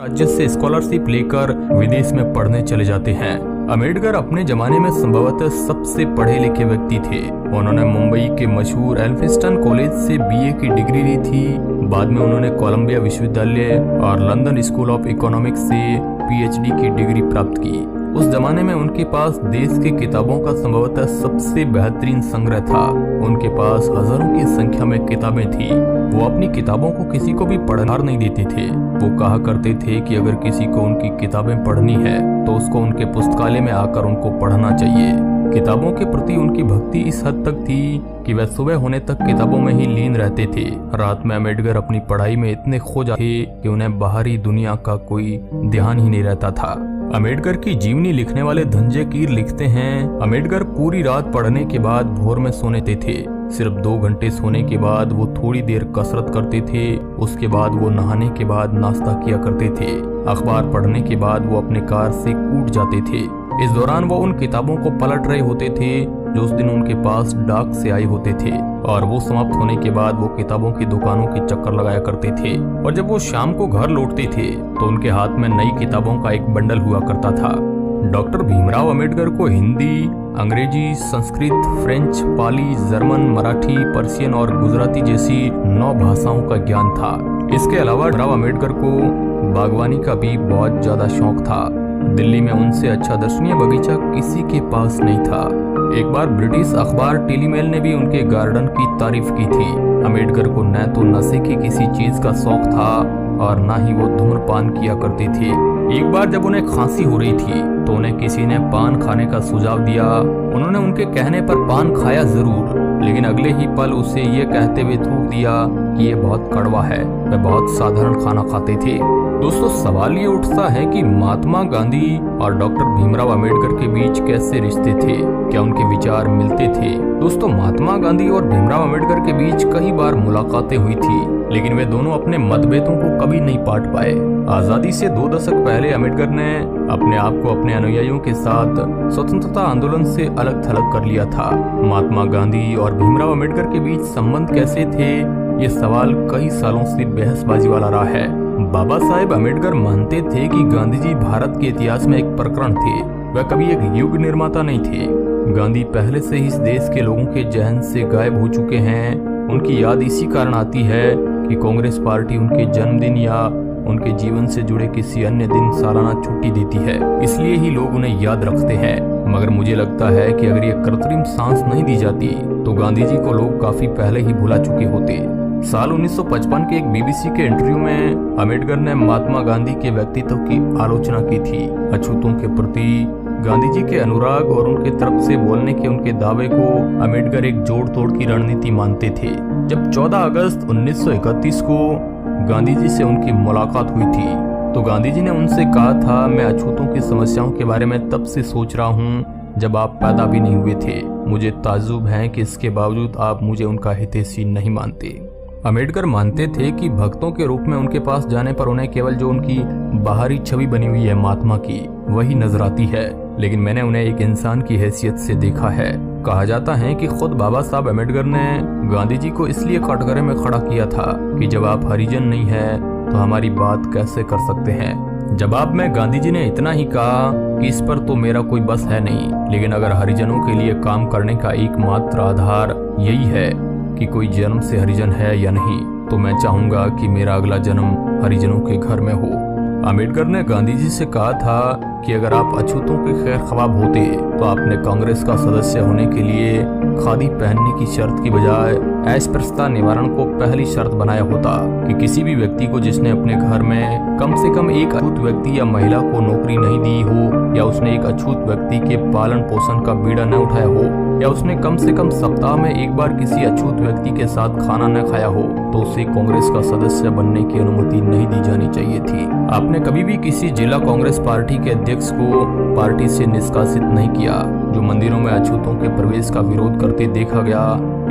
राज्य से स्कॉलरशिप लेकर विदेश में पढ़ने चले जाते हैं। अम्बेडकर अपने जमाने में संभवतः सबसे पढ़े लिखे व्यक्ति थे। उन्होंने मुंबई के मशहूर एल्फिंस्टन कॉलेज से बीए की डिग्री ली थी। बाद में उन्होंने कोलंबिया विश्वविद्यालय और लंदन स्कूल ऑफ इकोनॉमिक्स से पीएचडी की डिग्री प्राप्त की। उस जमाने में उनके पास देश की किताबों का संभवतः सबसे बेहतरीन संग्रह था। उनके पास हजारों की संख्या में किताबें थी। वो अपनी किताबों को किसी को भी पढ़ने नहीं देते थे। वो कहा करते थे कि अगर किसी को उनकी किताबें पढ़नी है तो उसको उनके पुस्तकालय में आकर उनको पढ़ना चाहिए। किताबों के प्रति उनकी भक्ति इस हद तक थी कि वह सुबह होने तक किताबों में ही लीन रहते थे। रात में अम्बेडकर अपनी पढ़ाई में इतने खो जाते थे कि उन्हें बाहरी दुनिया का कोई ध्यान ही नहीं रहता था। अम्बेडकर की जीवनी लिखने वाले धनंजय कीर लिखते हैं, अम्बेडकर पूरी रात पढ़ने के बाद भोर में सोने थे। सिर्फ 2 घंटे सोने के बाद वो थोड़ी देर कसरत करते थे। उसके बाद वो नहाने के बाद नाश्ता किया करते थे। अखबार पढ़ने के बाद वो अपने कार से कूद जाते थे। इस दौरान वो उन किताबों को पलट रहे होते थे जो उस दिन उनके पास डाक से आए होते थे, और वो समाप्त होने के बाद वो किताबों की दुकानों के चक्कर लगाया करते थे। और जब वो शाम को घर लौटते थे तो उनके हाथ में नई किताबों का एक बंडल हुआ करता था। डॉक्टर भीमराव अम्बेडकर को हिंदी, अंग्रेजी, संस्कृत, फ्रेंच, पाली, जर्मन, मराठी, पर्शियन और गुजराती जैसी 9 भाषाओं का ज्ञान था। इसके अलावा भीमराव अम्बेडकर को बागवानी का भी बहुत ज्यादा शौक था। दिल्ली में उनसे अच्छा दर्शनीय बगीचा किसी के पास नहीं था। एक बार ब्रिटिश अखबार डेली मेल ने भी उनके गार्डन की तारीफ की थी। अम्बेडकर को न तो नशे की किसी चीज का शौक था और न ही वो धूम्रपान किया करते थे। एक बार जब उन्हें खांसी हो रही थी तो उन्हें किसी ने पान खाने का सुझाव दिया। उन्होंने उनके कहने पर पान खाया जरूर, लेकिन अगले ही पल उसे ये कहते हुए थूक दिया कि ये बहुत कड़वा है। वे बहुत साधारण खाना खाते थे। दोस्तों, सवाल ये उठता है कि महात्मा गांधी और डॉक्टर भीमराव अम्बेडकर के बीच कैसे रिश्ते थे? क्या उनके विचार मिलते थे? दोस्तों, महात्मा गांधी और भीमराव अम्बेडकर के बीच कई बार मुलाकातें हुई थी, लेकिन वे दोनों अपने मतभेदों को कभी नहीं पाट पाए। आजादी से 2 दशक पहले अम्बेडकर ने अपने आप को अपने अनुयायियों के साथ स्वतंत्रता आंदोलन से अलग थलग कर लिया था। महात्मा गांधी और भीमराव अम्बेडकर के बीच संबंध कैसे थे? ये सवाल कई सालों से बहसबाजी वाला रहा है। बाबा साहेब अम्बेडकर मानते थे कि गांधी जी भारत के इतिहास में एक प्रकरण थे। वह कभी एक युग निर्माता नहीं थे। गांधी पहले से ही इस देश के लोगों के जहन से गायब हो चुके हैं। उनकी याद इसी कारण आती है कि कांग्रेस पार्टी उनके जन्मदिन या उनके जीवन से जुड़े किसी अन्य दिन सालाना छुट्टी देती है, इसलिए ही लोग उन्हें याद रखते हैं। मगर मुझे लगता है कि अगर ये कृत्रिम सांस नहीं दी जाती तो गांधी जी को लोग काफी पहले ही भुला चुके होते। साल 1955 के एक बीबीसी के इंटरव्यू में अम्बेडकर ने महात्मा गांधी के व्यक्तित्व की आलोचना की थी। अछूतों के प्रति गांधी जी के अनुराग और उनके तरफ से बोलने के उनके दावे को अम्बेडकर एक जोड़ तोड़ की रणनीति मानते थे। जब 14 अगस्त 1931 को गांधी जी से उनकी मुलाकात हुई थी तो गांधी जी ने उनसे कहा था, मैं अछूतों की समस्याओं के बारे में तब से सोच रहा हूँ जब आप पैदा भी नहीं हुए थे। मुझे ताज्जुब है कि इसके बावजूद आप मुझे उनका हितैषी नहीं मानते। अम्बेडकर मानते थे कि भक्तों के रूप में उनके पास जाने पर उन्हें केवल जो उनकी बाहरी छवि बनी हुई है महात्मा की वही नजर आती है, लेकिन मैंने उन्हें एक इंसान की हैसियत से देखा है। कहा जाता है कि खुद बाबा साहब अम्बेडकर ने गांधी जी को इसलिए कटघरे में खड़ा किया था कि जब आप हरिजन नहीं है तो हमारी बात कैसे कर सकते हैं। जवाब में गांधी जी ने इतना ही कहा कि इस पर तो मेरा कोई बस है नहीं, लेकिन अगर हरिजनों के लिए काम करने का एकमात्र आधार यही है कि कोई जन्म से हरिजन है या नहीं, तो मैं चाहूंगा कि मेरा अगला जन्म हरिजनों के घर में हो। अम्बेडकर ने गांधी जी से कहा था कि अगर आप अछूतों के खैर ख्वाब होते तो आपने कांग्रेस का सदस्य होने के लिए खादी पहनने की शर्त की बजाय अस्पृश्यता निवारण को पहली शर्त बनाया होता कि किसी भी व्यक्ति को जिसने अपने घर में कम से कम एक अछूत व्यक्ति या महिला को नौकरी नहीं दी हो, या उसने एक अछूत व्यक्ति के पालन पोषण का बीड़ा न उठाया हो, या उसने कम से कम सप्ताह में एक बार किसी अछूत व्यक्ति के साथ खाना न खाया हो, तो उसे कांग्रेस का सदस्य बनने की अनुमति नहीं दी जानी चाहिए थी। आपने कभी भी किसी जिला कांग्रेस पार्टी के अध्यक्ष को पार्टी से निष्कासित नहीं किया जो मंदिरों में अछूतों के प्रवेश का विरोध करते देखा गया।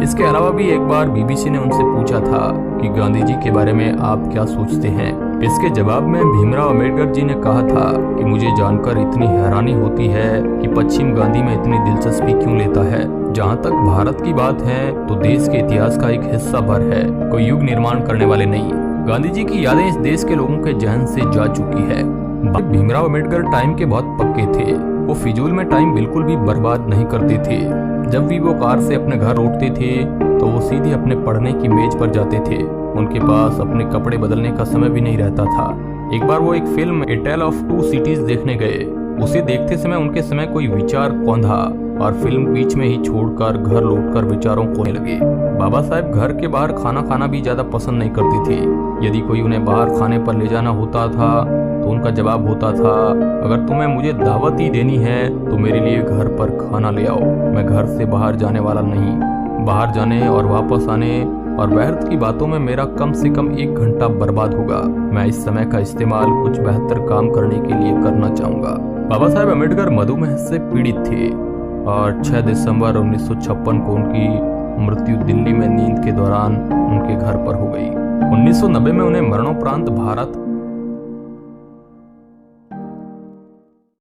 इसके अलावा भी एक बार बीबीसी ने उनसे पूछा था कि गांधी जी के बारे में आप क्या सोचते हैं। इसके जवाब में भीमराव अम्बेडकर जी ने कहा था कि मुझे जानकर इतनी हैरानी होती है कि पश्चिम गांधी में इतनी दिलचस्पी क्यों लेता है। जहाँ तक भारत की बात है तो देश के इतिहास का एक हिस्सा भर है, कोई युग निर्माण करने वाले नहीं। गांधी जी की यादें इस देश के लोगों के जहन से जा चुकी है। भीमराव अम्बेडकर टाइम के बहुत पक्के थे। वो फिजूल में टाइम बिल्कुल भी बर्बाद नहीं करते थे। जब भी वो कार से अपने घर लौटते थे तो वो सीधे अपने पढ़ने की मेज पर जाते थे। उनके पास अपने कपड़े बदलने का समय भी नहीं रहता था। एक बार वो एक film A Tale of Two Cities देखने गए। उसे देखते समय उनके समय कोई विचार कौंधा और फिल्म बीच में ही छोड़कर घर लौटकर विचारों खोने लगे। बाबा साहेब घर के बाहर खाना खाना भी ज्यादा पसंद नहीं करती थी। यदि कोई उन्हें बाहर खाने पर ले जाना होता था तो उनका जवाब होता था, अगर तुम्हें मुझे दावत ही देनी है तो मेरे लिए घर पर खाना ले आओ। मैं घर से बाहर जाने वाला नहीं। बाहर जाने और वापस आने और व्यर्थ की बातों में मेरा कम से कम 1 घंटा बर्बाद होगा। मैं इस समय का इस्तेमाल कुछ बेहतर काम करने के लिए करना चाहूंगा। बाबा साहेब अम्बेडकर मधुमेह से पीड़ित थे और 6 दिसंबर 1956 को उनकी मृत्यु दिल्ली में नींद के दौरान उनके घर पर हो गई। 1990 में उन्हें मरणोपरांत भारत